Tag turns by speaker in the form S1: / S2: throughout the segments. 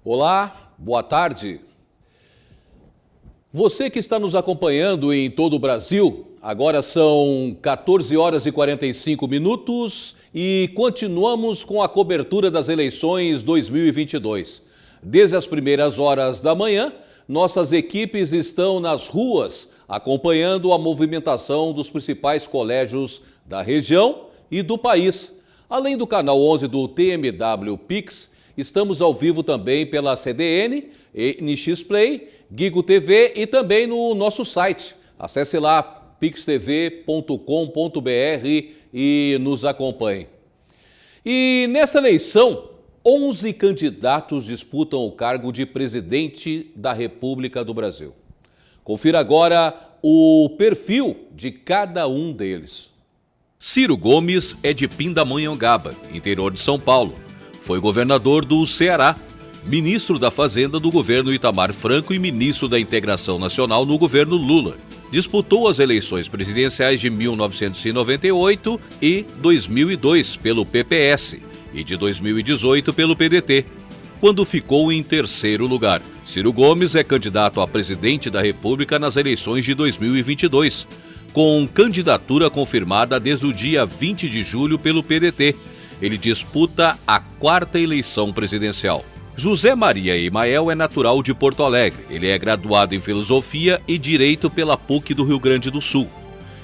S1: Olá, boa tarde. Você que está nos acompanhando em todo o Brasil, agora são 14 horas e 45 minutos e continuamos com a cobertura das eleições 2022. Desde as primeiras horas da manhã, nossas equipes estão nas ruas acompanhando a movimentação dos principais colégios da região e do país. Além do canal 11 do TMW Pix, estamos ao vivo também pela CDN, NX Play, Gigo TV e também no nosso site. Acesse lá pixtv.com.br e nos acompanhe. E nesta eleição, 11 candidatos disputam o cargo de presidente da República do Brasil. Confira agora o perfil de cada um deles.
S2: Ciro Gomes é de Pindamonhangaba, interior de São Paulo. Foi governador do Ceará, ministro da Fazenda do governo Itamar Franco e ministro da Integração Nacional no governo Lula. Disputou as eleições presidenciais de 1998 e 2002 pelo PPS e de 2018 pelo PDT, quando ficou em terceiro lugar. Ciro Gomes é candidato a presidente da República nas eleições de 2022, com candidatura confirmada desde o dia 20 de julho pelo PDT. Ele disputa a quarta eleição presidencial. José Maria Emael é natural de Porto Alegre. Ele é graduado em Filosofia e Direito pela PUC do Rio Grande do Sul.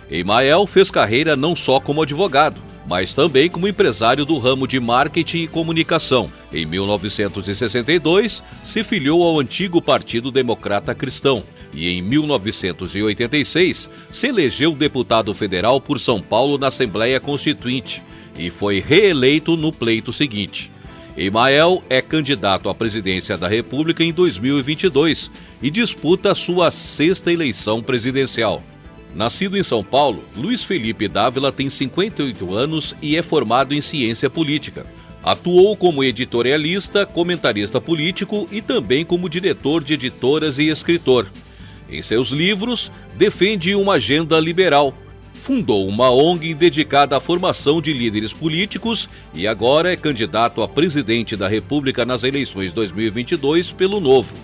S2: Emael fez carreira não só como advogado, mas também como empresário do ramo de marketing e comunicação. Em 1962, se filiou ao antigo Partido Democrata Cristão e em 1986 se elegeu deputado federal por São Paulo na Assembleia Constituinte e foi reeleito no pleito seguinte. Emael é candidato à presidência da República em 2022 e disputa sua sexta eleição presidencial. Nascido em São Paulo, Luiz Felipe Dávila tem 58 anos e é formado em ciência política. Atuou como editorialista, comentarista político e também como diretor de editoras e escritor. Em seus livros, defende uma agenda liberal. Fundou uma ONG dedicada à formação de líderes políticos e agora é candidato a presidente da República nas eleições 2022 pelo Novo.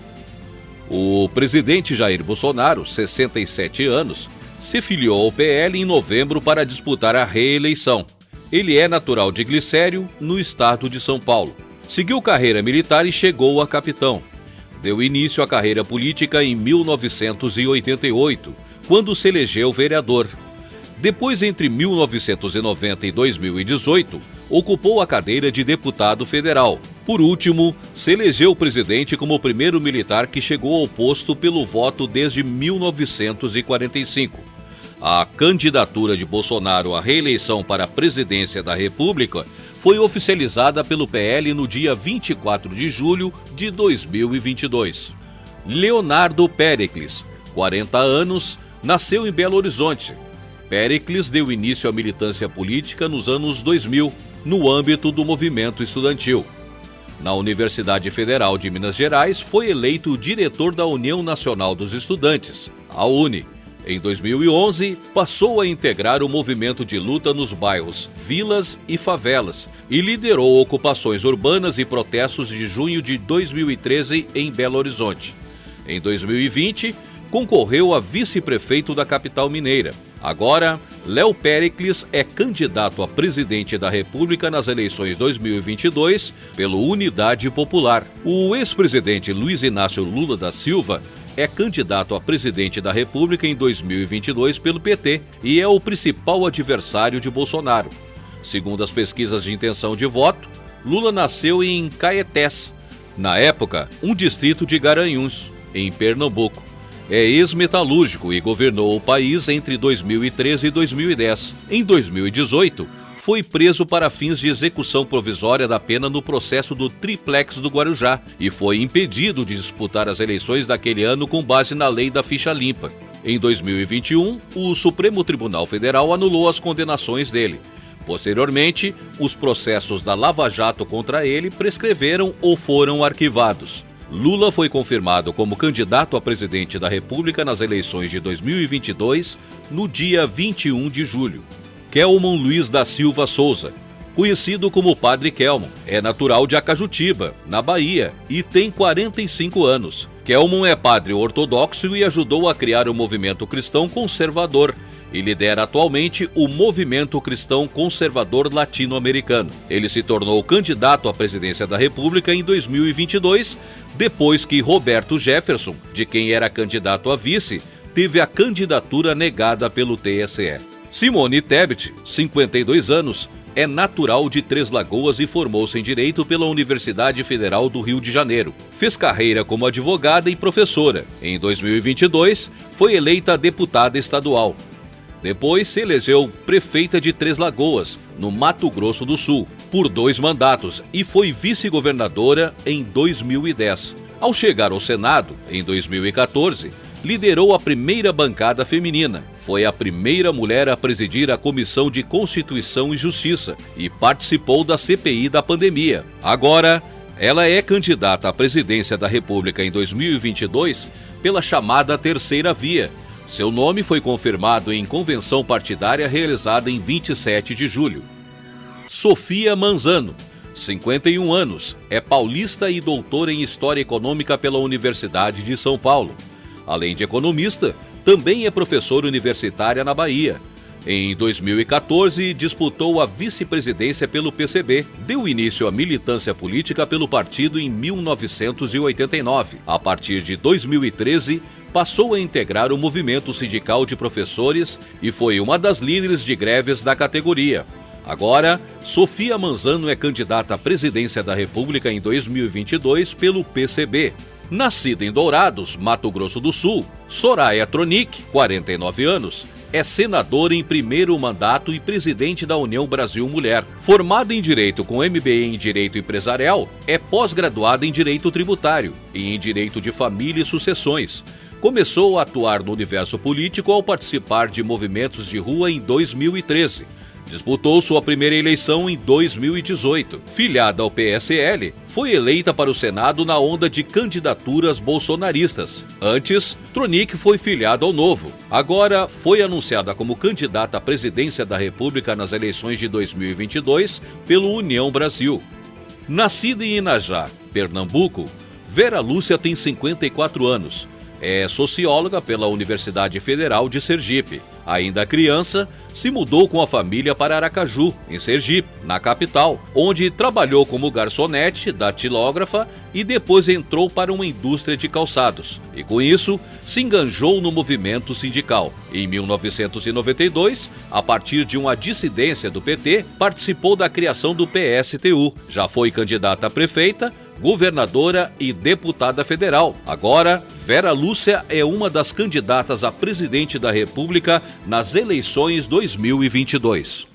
S2: O presidente Jair Bolsonaro, 67 anos, se filiou ao PL em novembro para disputar a reeleição. Ele é natural de Glicério, no estado de São Paulo. Seguiu carreira militar e chegou a capitão. Deu início à carreira política em 1988, quando se elegeu vereador. Depois, entre 1990 e 2018, ocupou a cadeira de deputado federal. Por último, se elegeu presidente como o primeiro militar que chegou ao posto pelo voto desde 1945. A candidatura de Bolsonaro à reeleição para a presidência da República foi oficializada pelo PL no dia 24 de julho de 2022. Leonardo Péricles, 40 anos, nasceu em Belo Horizonte. Péricles deu início à militância política nos anos 2000, no âmbito do movimento estudantil. Na Universidade Federal de Minas Gerais, foi eleito diretor da União Nacional dos Estudantes, a UNE. Em 2011, passou a integrar o movimento de luta nos bairros Vilas e Favelas e liderou ocupações urbanas e protestos de junho de 2013 em Belo Horizonte. Em 2020, concorreu a vice-prefeito da capital mineira. Agora, Léo Péricles é candidato a presidente da República nas eleições 2022 pelo Unidade Popular. O ex-presidente Luiz Inácio Lula da Silva é candidato a presidente da República em 2022 pelo PT e é o principal adversário de Bolsonaro. Segundo as pesquisas de intenção de voto, Lula nasceu em Caetés, na época, um distrito de Garanhuns, em Pernambuco. É ex-metalúrgico e governou o país entre 2013 e 2010. Em 2018, foi preso para fins de execução provisória da pena no processo do Triplex do Guarujá e foi impedido de disputar as eleições daquele ano com base na lei da ficha limpa. Em 2021, o Supremo Tribunal Federal anulou as condenações dele. Posteriormente, os processos da Lava Jato contra ele prescreveram ou foram arquivados. Lula foi confirmado como candidato a presidente da República nas eleições de 2022, no dia 21 de julho. Kelman Luiz da Silva Souza, conhecido como Padre Kelmon. É natural de Acajutiba, na Bahia, e tem 45 anos. Kelmon é padre ortodoxo e ajudou a criar o movimento cristão conservador e lidera atualmente o Movimento Cristão Conservador Latino-Americano. Ele se tornou candidato à presidência da República em 2022, depois que Roberto Jefferson, de quem era candidato a vice, teve a candidatura negada pelo TSE. Simone Tebet, 52 anos, é natural de Três Lagoas e formou-se em Direito pela Universidade Federal do Rio de Janeiro. Fez carreira como advogada e professora. Em 2022, foi eleita deputada estadual. Depois se elegeu prefeita de Três Lagoas, no Mato Grosso do Sul, por 2 mandatos e foi vice-governadora em 2010. Ao chegar ao Senado, em 2014, liderou a primeira bancada feminina. Foi a primeira mulher a presidir a Comissão de Constituição e Justiça e participou da CPI da pandemia. Agora, ela é candidata à presidência da República em 2022 pela chamada Terceira Via. Seu nome foi confirmado em convenção partidária realizada em 27 de julho. Sofia Manzano, 51 anos, é paulista e doutora em História Econômica pela Universidade de São Paulo. Além de economista, também é professora universitária na Bahia. Em 2014, disputou a vice-presidência pelo PCB. Deu início à militância política pelo partido em 1989. A partir de 2013, passou a integrar o movimento sindical de professores e foi uma das líderes de greves da categoria. Agora, Sofia Manzano é candidata à presidência da República em 2022 pelo PCB. Nascida em Dourados, Mato Grosso do Sul, Soraya Tronic, 49 anos, é senadora em primeiro mandato e presidente da União Brasil Mulher. Formada em Direito com MBA em Direito Empresarial, é pós-graduada em Direito Tributário e em Direito de Família e Sucessões. Começou a atuar no universo político ao participar de movimentos de rua em 2013. Disputou sua primeira eleição em 2018. Filiada ao PSL, foi eleita para o Senado na onda de candidaturas bolsonaristas. Antes, Tronic foi filiada ao Novo. Agora, foi anunciada como candidata à presidência da República nas eleições de 2022 pelo União Brasil. Nascida em Inajá, Pernambuco, Vera Lúcia tem 54 anos. É socióloga pela Universidade Federal de Sergipe. Ainda criança, se mudou com a família para Aracaju, em Sergipe, na capital, onde trabalhou como garçonete, datilógrafa e depois entrou para uma indústria de calçados. E com isso, se enganjou no movimento sindical. Em 1992, a partir de uma dissidência do PT, participou da criação do PSTU. Já foi candidata a prefeita, governadora e deputada federal. Agora, Vera Lúcia é uma das candidatas a presidente da República nas eleições 2022.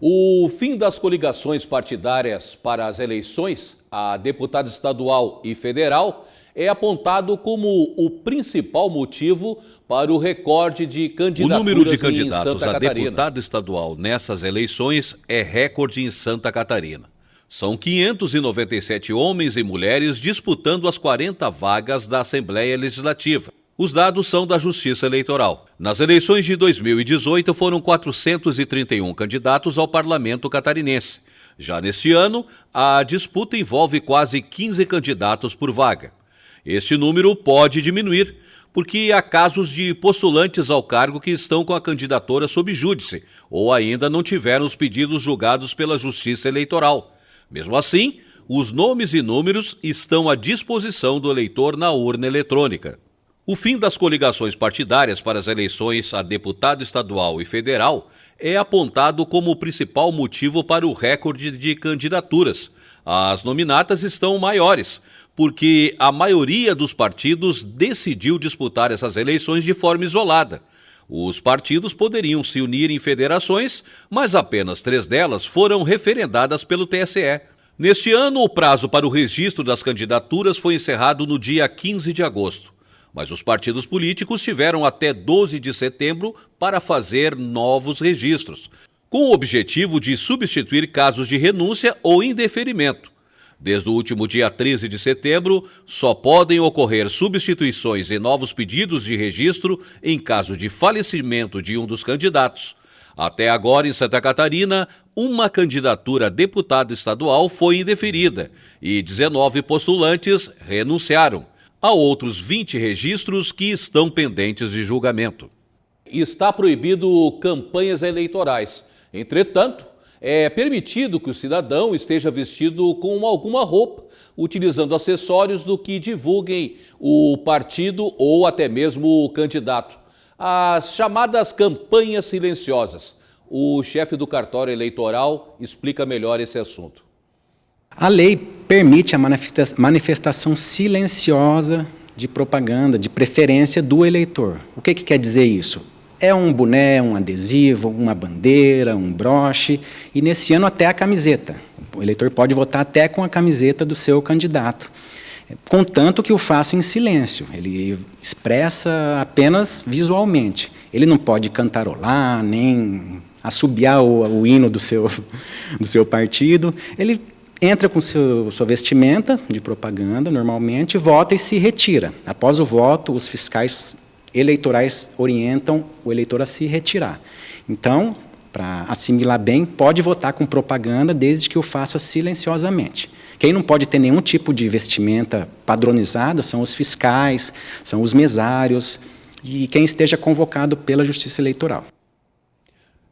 S1: O fim das coligações partidárias para as eleições a deputado estadual e federal é apontado como o principal motivo para o recorde de candidaturas
S2: O número de
S1: em
S2: candidatos
S1: Santa
S2: a
S1: Catarina.
S2: deputado estadual nessas eleições é recorde em Santa Catarina. São 597 homens e mulheres disputando as 40 vagas da Assembleia Legislativa. Os dados são da Justiça Eleitoral. Nas eleições de 2018 foram 431 candidatos ao Parlamento catarinense. Já neste ano, a disputa envolve quase 15 candidatos por vaga. Este número pode diminuir, porque há casos de postulantes ao cargo que estão com a candidatura sob júdice ou ainda não tiveram os pedidos julgados pela Justiça Eleitoral. Mesmo assim, os nomes e números estão à disposição do eleitor na urna eletrônica. O fim das coligações partidárias para as eleições a deputado estadual e federal é apontado como o principal motivo para o recorde de candidaturas. As nominatas estão maiores, porque a maioria dos partidos decidiu disputar essas eleições de forma isolada. Os partidos poderiam se unir em federações, mas apenas 3 delas foram referendadas pelo TSE. Neste ano, o prazo para o registro das candidaturas foi encerrado no dia 15 de agosto. Mas os partidos políticos tiveram até 12 de setembro para fazer novos registros, com o objetivo de substituir casos de renúncia ou indeferimento. Desde o último dia 13 de setembro, só podem ocorrer substituições e novos pedidos de registro em caso de falecimento de um dos candidatos. Até agora, em Santa Catarina, uma candidatura a deputado estadual foi indeferida e 19 postulantes renunciaram. Há outros 20 registros que estão pendentes de julgamento.
S1: Está proibido campanhas eleitorais. Entretanto, é permitido que o cidadão esteja vestido com alguma roupa, utilizando acessórios do que divulguem o partido ou até mesmo o candidato. As chamadas campanhas silenciosas. O chefe do cartório eleitoral explica melhor esse assunto.
S3: A lei permite a manifestação silenciosa de propaganda, de preferência do eleitor. O que quer dizer isso? É um boné, um adesivo, uma bandeira, um broche e, nesse ano, até a camiseta. O eleitor pode votar até com a camiseta do seu candidato, contanto que o faça em silêncio. Ele expressa apenas visualmente. Ele não pode cantarolar, nem assobiar o hino do seu partido. Ele entra com sua vestimenta de propaganda, normalmente, vota e se retira. Após o voto, os fiscais eleitorais orientam o eleitor a se retirar. Então, para assimilar bem, pode votar com propaganda desde que o faça silenciosamente. Quem não pode ter nenhum tipo de vestimenta padronizada são os fiscais, são os mesários e quem esteja convocado pela Justiça Eleitoral.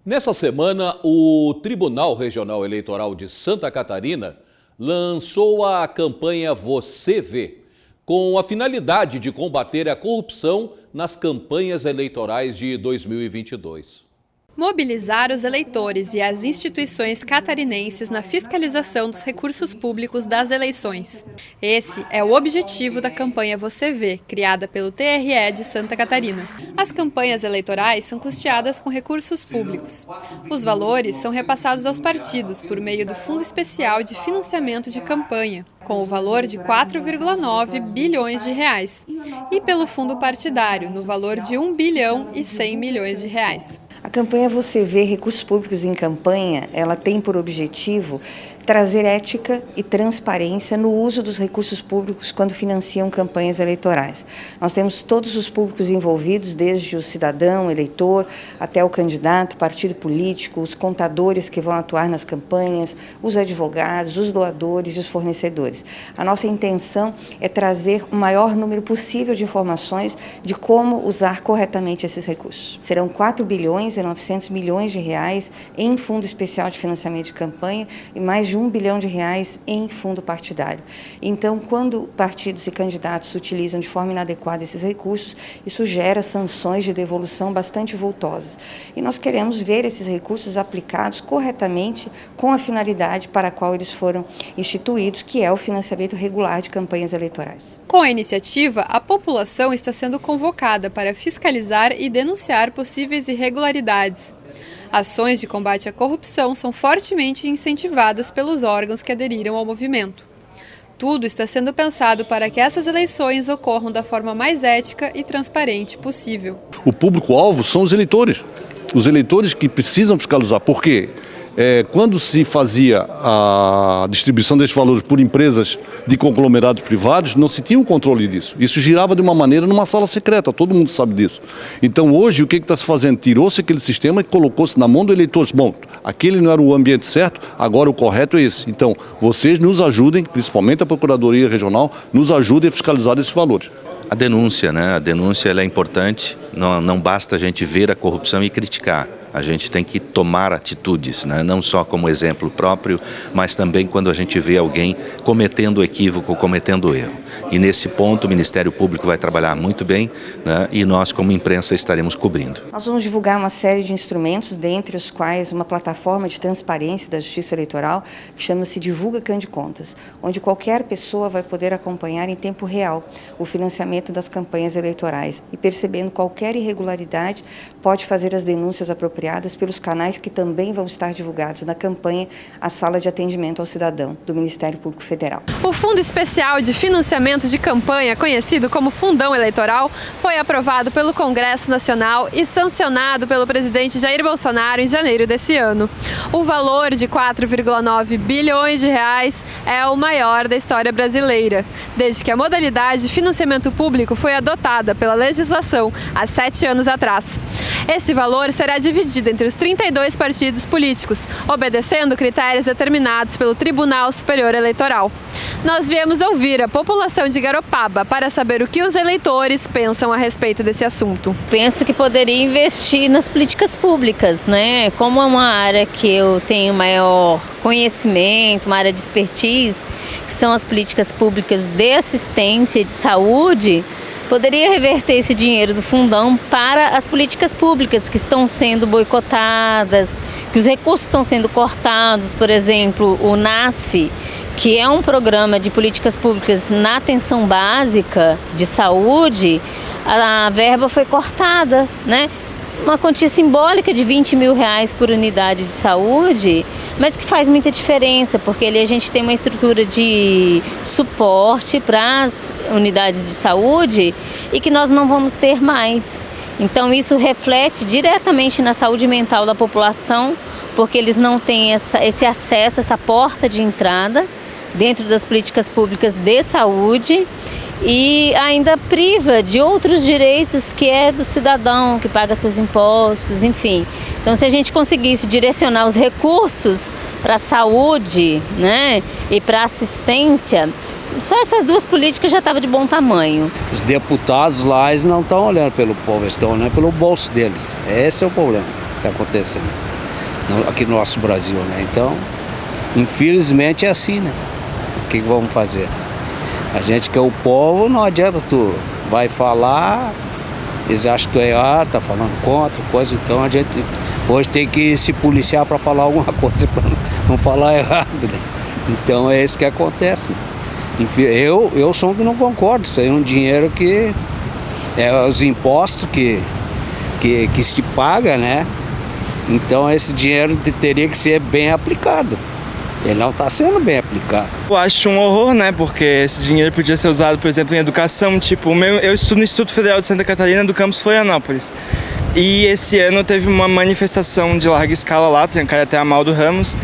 S1: Nessa semana, o Tribunal Regional Eleitoral de Santa Catarina lançou a campanha Você Vê, com a finalidade de combater a corrupção nas campanhas eleitorais de 2022.
S4: Mobilizar os eleitores e as instituições catarinenses na fiscalização dos recursos públicos das eleições. Esse é o objetivo da campanha Você Vê, criada pelo TRE de Santa Catarina. As campanhas eleitorais são custeadas com recursos públicos. Os valores são repassados aos partidos por meio do Fundo Especial de Financiamento de Campanha, com o valor de 4,9 bilhões de reais, e pelo fundo partidário, no valor de 1 bilhão e 100 milhões de reais.
S5: A campanha Você Vê Recursos Públicos em Campanha, ela tem por objetivo trazer ética e transparência no uso dos recursos públicos quando financiam campanhas eleitorais. Nós temos todos os públicos envolvidos, desde o cidadão, eleitor, até o candidato, partido político, os contadores que vão atuar nas campanhas, os advogados, os doadores e os fornecedores. A nossa intenção é trazer o maior número possível de informações de como usar corretamente esses recursos. Serão 4 bilhões e 900 milhões de reais em Fundo Especial de Financiamento de Campanha e mais de 1 bilhão de reais em fundo partidário. Então, quando partidos e candidatos utilizam de forma inadequada esses recursos, isso gera sanções de devolução bastante vultosas. E nós queremos ver esses recursos aplicados corretamente com a finalidade para a qual eles foram instituídos, que é o financiamento regular de campanhas eleitorais.
S4: Com a iniciativa, a população está sendo convocada para fiscalizar e denunciar possíveis irregularidades. Ações de combate à corrupção são fortemente incentivadas pelos órgãos que aderiram ao movimento. Tudo está sendo pensado para que essas eleições ocorram da forma mais ética e transparente possível.
S6: O público-alvo são os eleitores que precisam fiscalizar. Por quê? Quando se fazia a distribuição desses valores por empresas de conglomerados privados, não se tinha um controle disso. Isso girava de uma maneira numa sala secreta, todo mundo sabe disso. Então hoje o que está se fazendo? Tirou-se aquele sistema e colocou-se na mão do eleitor. Bom, aquele não era o ambiente certo, agora o correto é esse. Então vocês nos ajudem, principalmente a Procuradoria Regional, nos ajudem a fiscalizar esses valores.
S7: A denúncia, né? A denúncia ela é importante, não basta a gente ver a corrupção e criticar. A gente tem que tomar atitudes, né? Não só como exemplo próprio, mas também quando a gente vê alguém cometendo equívoco, cometendo erro. E nesse ponto o Ministério Público vai trabalhar muito bem, né? E nós como imprensa estaremos cobrindo.
S5: Nós vamos divulgar uma série de instrumentos, dentre os quais uma plataforma de transparência da Justiça Eleitoral, que chama-se Divulga Cande Contas, onde qualquer pessoa vai poder acompanhar em tempo real o financiamento das campanhas eleitorais e, percebendo qualquer irregularidade, pode fazer as denúncias apropriadas pelos canais que também vão estar divulgados na campanha A Sala de Atendimento ao Cidadão, do Ministério Público Federal.
S4: O Fundo Especial de Financiamento de Campanha, conhecido como Fundão Eleitoral, foi aprovado pelo Congresso Nacional e sancionado pelo presidente Jair Bolsonaro em janeiro desse ano. O valor de 4,9 bilhões de reais é o maior da história brasileira, desde que a modalidade de financiamento público foi adotada pela legislação há 7 anos atrás. Esse valor será dividido entre os 32 partidos políticos, obedecendo critérios determinados pelo Tribunal Superior Eleitoral. Nós viemos ouvir a população de Garopaba para saber o que os eleitores pensam a respeito desse assunto.
S8: Penso que poderia investir nas políticas públicas, né? Como é uma área que eu tenho maior conhecimento, uma área de expertise, que são as políticas públicas de assistência e de saúde, poderia reverter esse dinheiro do fundão para as políticas públicas que estão sendo boicotadas, que os recursos estão sendo cortados, por exemplo, o NASF, que é um programa de políticas públicas na atenção básica de saúde, a verba foi cortada, né? Uma quantia simbólica de R$20 mil por unidade de saúde, mas que faz muita diferença, porque ali a gente tem uma estrutura de suporte para as unidades de saúde e que nós não vamos ter mais. Então isso reflete diretamente na saúde mental da população, porque eles não têm esse acesso, essa porta de entrada dentro das políticas públicas de saúde e ainda priva de outros direitos que é do cidadão, que paga seus impostos, enfim. Então, se a gente conseguisse direcionar os recursos para a saúde, né, e para a assistência, só essas duas políticas já estavam de bom tamanho.
S9: Os deputados lá, eles não estão olhando pelo povo, eles estão olhando pelo bolso deles. Esse é o problema que está acontecendo aqui no nosso Brasil, né? Então, infelizmente é assim, né? O que vamos fazer? A gente que é o povo, não adianta tu vai falar, eles acham que tu é errado, tá falando contra, coisa, então a gente hoje tem que se policiar para falar alguma coisa, para não falar errado, né? Então é isso que acontece. Enfim, eu sou um que não concordo, isso aí é um dinheiro que é os impostos que se paga, né? Então esse dinheiro teria que ser bem aplicado. Ele não está sendo bem aplicado.
S10: Eu acho um horror, né? Porque esse dinheiro podia ser usado, por exemplo, em educação. Tipo, eu estudo no Instituto Federal de Santa Catarina, do campus Florianópolis. E esse ano teve uma manifestação de larga escala lá, trancaram até a Amaldo Ramos,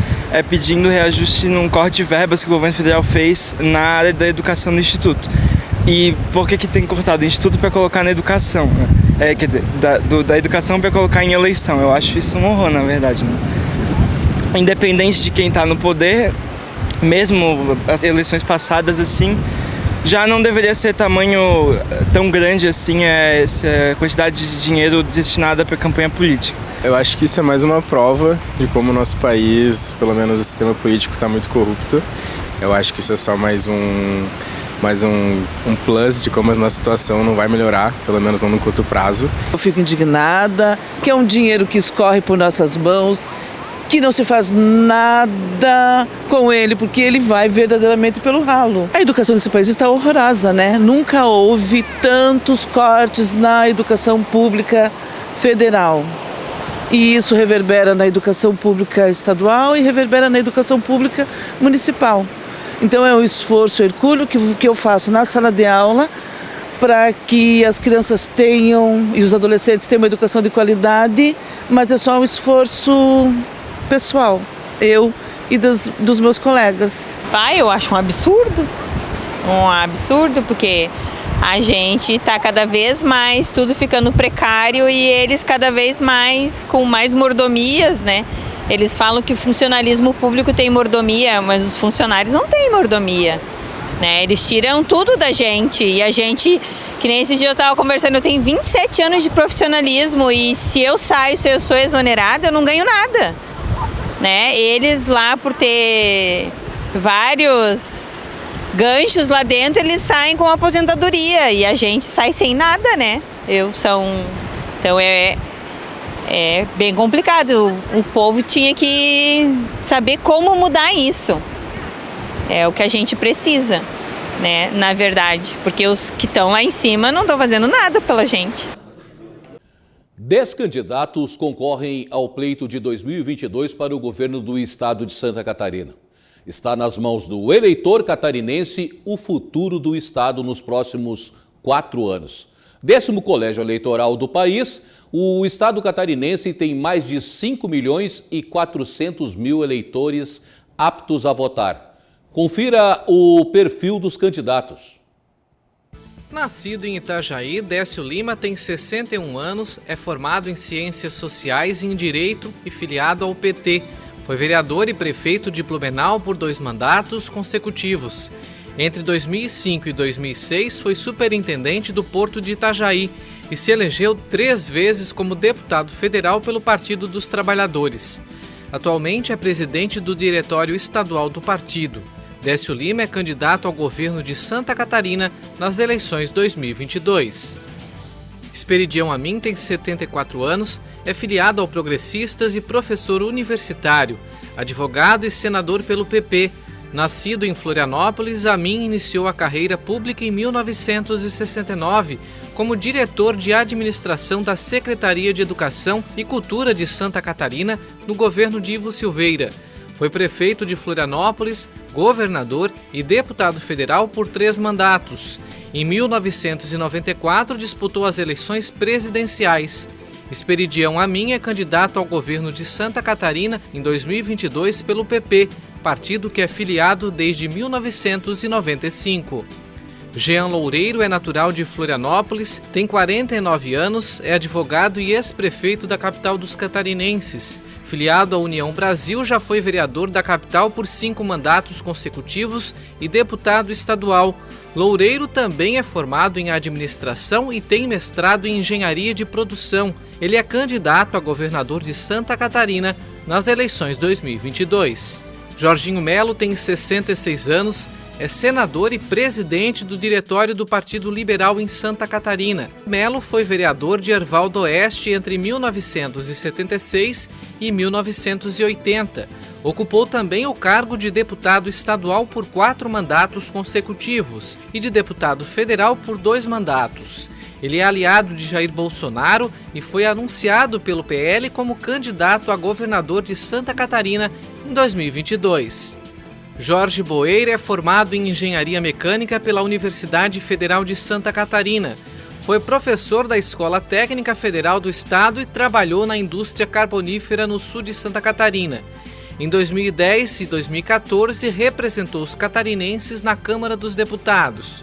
S10: pedindo reajuste num corte de verbas que o governo federal fez na área da educação do Instituto. E por que tem cortado o Instituto para colocar na educação? Né? Quer dizer, da educação para colocar em eleição. Eu acho isso um horror, na verdade, né? Independente de quem está no poder, mesmo as eleições passadas assim, já não deveria ser tamanho tão grande assim essa quantidade de dinheiro destinada para campanha política.
S11: Eu acho que isso é mais uma prova de como o nosso país, pelo menos o sistema político, está muito corrupto. Eu acho que isso é só mais um plus de como a nossa situação não vai melhorar, pelo menos não no curto prazo.
S12: Eu fico indignada, que é um dinheiro que escorre por nossas mãos, que não se faz nada com ele, porque ele vai verdadeiramente pelo ralo. A educação desse país está horrorosa, né? Nunca houve tantos cortes na educação pública federal. E isso reverbera na educação pública estadual e reverbera na educação pública municipal. Então é um esforço hercúleo que eu faço na sala de aula para que as crianças tenham e os adolescentes tenham uma educação de qualidade, mas é só um esforço pessoal, eu e dos meus colegas.
S13: Eu acho um absurdo, porque a gente está cada vez mais tudo ficando precário e eles cada vez mais com mais mordomias, né? Eles falam que o funcionalismo público tem mordomia, mas os funcionários não têm mordomia, né? Eles tiram tudo da gente e a gente, que nem esse dia eu estava conversando, eu tenho 27 anos de profissionalismo e se eu saio, se eu sou exonerada, eu não ganho nada. Né? Eles lá, por ter vários ganchos lá dentro, eles saem com aposentadoria e a gente sai sem nada, né? Então é bem complicado. O povo tinha que saber como mudar isso. É o que a gente precisa, né? Na verdade, porque os que estão lá em cima não estão fazendo nada pela gente.
S1: 10 candidatos concorrem ao pleito de 2022 para o governo do estado de Santa Catarina. Está nas mãos do eleitor catarinense o futuro do estado nos próximos 4 anos. 10º colégio eleitoral do país, o estado catarinense tem mais de 5.400.000 eleitores aptos a votar. Confira o perfil dos candidatos.
S14: Nascido em Itajaí, Décio Lima tem 61 anos, é formado em Ciências Sociais e em Direito e filiado ao PT. Foi vereador e prefeito de Blumenau por 2 mandatos consecutivos. Entre 2005 e 2006 foi superintendente do Porto de Itajaí e se elegeu 3 vezes como deputado federal pelo Partido dos Trabalhadores. Atualmente é presidente do Diretório Estadual do partido. Décio Lima é candidato ao governo de Santa Catarina nas eleições 2022. Esperidião Amin tem 74 anos, é filiado ao Progressistas e professor universitário, advogado e senador pelo PP. Nascido em Florianópolis, Amin iniciou a carreira pública em 1969 como diretor de administração da Secretaria de Educação e Cultura de Santa Catarina no governo de Ivo Silveira. Foi prefeito de Florianópolis, governador e deputado federal por 3 mandatos. Em 1994, disputou as eleições presidenciais. Esperidião Amin é candidato ao governo de Santa Catarina em 2022 pelo PP, partido que é filiado desde 1995. Jean Loureiro é natural de Florianópolis, tem 49 anos, é advogado e ex-prefeito da capital dos catarinenses. Filiado à União Brasil, já foi vereador da capital por 5 mandatos consecutivos e deputado estadual. Loureiro também é formado em administração e tem mestrado em engenharia de produção. Ele é candidato a governador de Santa Catarina nas eleições 2022. Jorginho Melo tem 66 anos, é senador e presidente do diretório do Partido Liberal em Santa Catarina. Melo foi vereador de Erval do Oeste entre 1976 e 1980. Ocupou também o cargo de deputado estadual por 4 mandatos consecutivos e de deputado federal por 2 mandatos. Ele é aliado de Jair Bolsonaro e foi anunciado pelo PL como candidato a governador de Santa Catarina em 2022. Jorge Boeira é formado em Engenharia Mecânica pela Universidade Federal de Santa Catarina. Foi professor da Escola Técnica Federal do Estado e trabalhou na indústria carbonífera no sul de Santa Catarina. Em 2010 e 2014, representou os catarinenses na Câmara dos Deputados.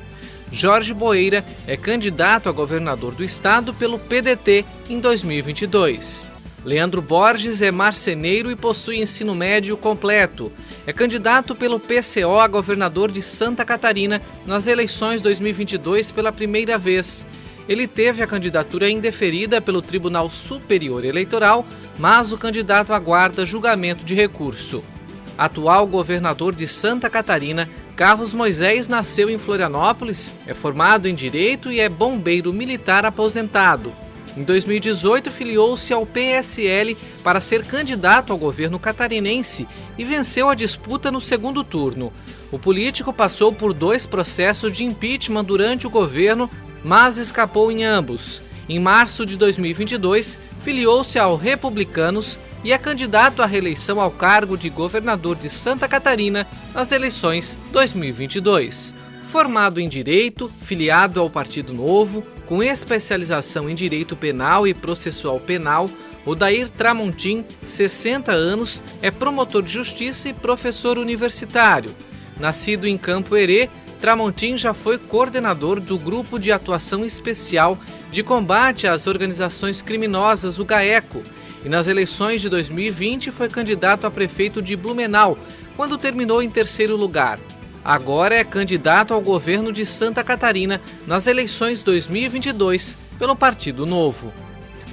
S14: Jorge Boeira é candidato a governador do estado pelo PDT em 2022. Leandro Borges é marceneiro e possui ensino médio completo. É candidato pelo PCO a governador de Santa Catarina nas eleições 2022 pela primeira vez. Ele teve a candidatura indeferida pelo Tribunal Superior Eleitoral, mas o candidato aguarda julgamento de recurso. Atual governador de Santa Catarina, Carlos Moisés nasceu em Florianópolis, é formado em Direito e é bombeiro militar aposentado. Em 2018, filiou-se ao PSL para ser candidato ao governo catarinense e venceu a disputa no segundo turno. O político passou por 2 processos de impeachment durante o governo, mas escapou em ambos. Em março de 2022, filiou-se ao Republicanos e é candidato à reeleição ao cargo de governador de Santa Catarina nas eleições 2022. Formado em Direito, filiado ao Partido Novo, com especialização em Direito Penal e Processual Penal, Odair Tramontim, 60 anos, é promotor de justiça e professor universitário. Nascido em Campo Herê, Tramontim já foi coordenador do Grupo de Atuação Especial de Combate às Organizações Criminosas, o GAECO, e nas eleições de 2020 foi candidato a prefeito de Blumenau, quando terminou em 3º lugar. Agora é candidato ao governo de Santa Catarina nas eleições 2022 pelo Partido Novo.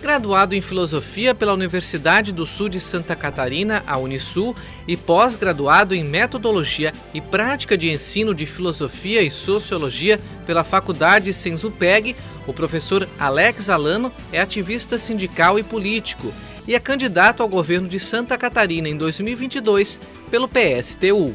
S14: Graduado em Filosofia pela Universidade do Sul de Santa Catarina, a Unisul, e pós-graduado em Metodologia e Prática de Ensino de Filosofia e Sociologia pela Faculdade Sensupeg, o professor Alex Alano é ativista sindical e político e é candidato ao governo de Santa Catarina em 2022 pelo PSTU.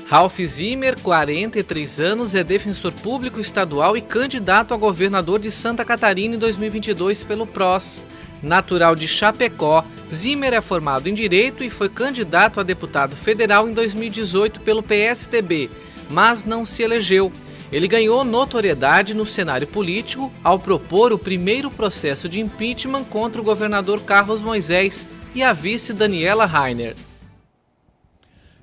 S14: Ralph Zimmer, 43 anos, é defensor público estadual e candidato a governador de Santa Catarina em 2022 pelo PROS. Natural de Chapecó, Zimmer é formado em Direito e foi candidato a deputado federal em 2018 pelo PSTB, mas não se elegeu. Ele ganhou notoriedade no cenário político ao propor o primeiro processo de impeachment contra o governador Carlos Moisés e a vice Daniela Rainer.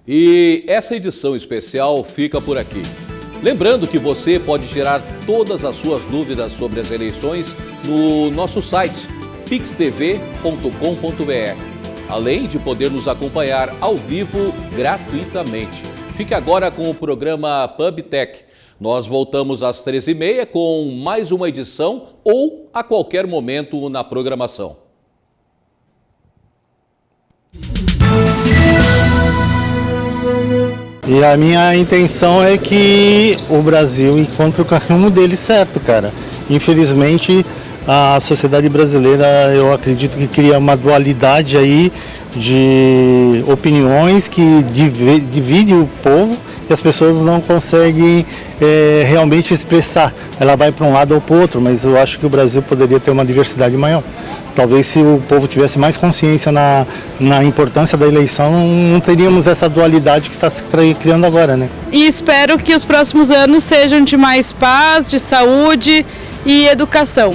S1: E essa edição especial fica por aqui. Lembrando que você pode tirar todas as suas dúvidas sobre as eleições no nosso site pixtv.com.br, além de poder nos acompanhar ao vivo gratuitamente. Fique agora com o programa PubTech. Nós voltamos às 13h30 com mais uma edição ou a qualquer momento na programação.
S15: E a minha intenção é que o Brasil encontre o caminho dele certo, cara. Infelizmente, a sociedade brasileira, eu acredito que cria uma dualidade aí de opiniões que divide o povo e as pessoas não conseguem realmente expressar. Ela vai para um lado ou para o outro, mas eu acho que o Brasil poderia ter uma diversidade maior. Talvez se o povo tivesse mais consciência na importância da eleição, não teríamos essa dualidade que está se criando agora, né?
S16: E espero que os próximos anos sejam de mais paz, de saúde e educação.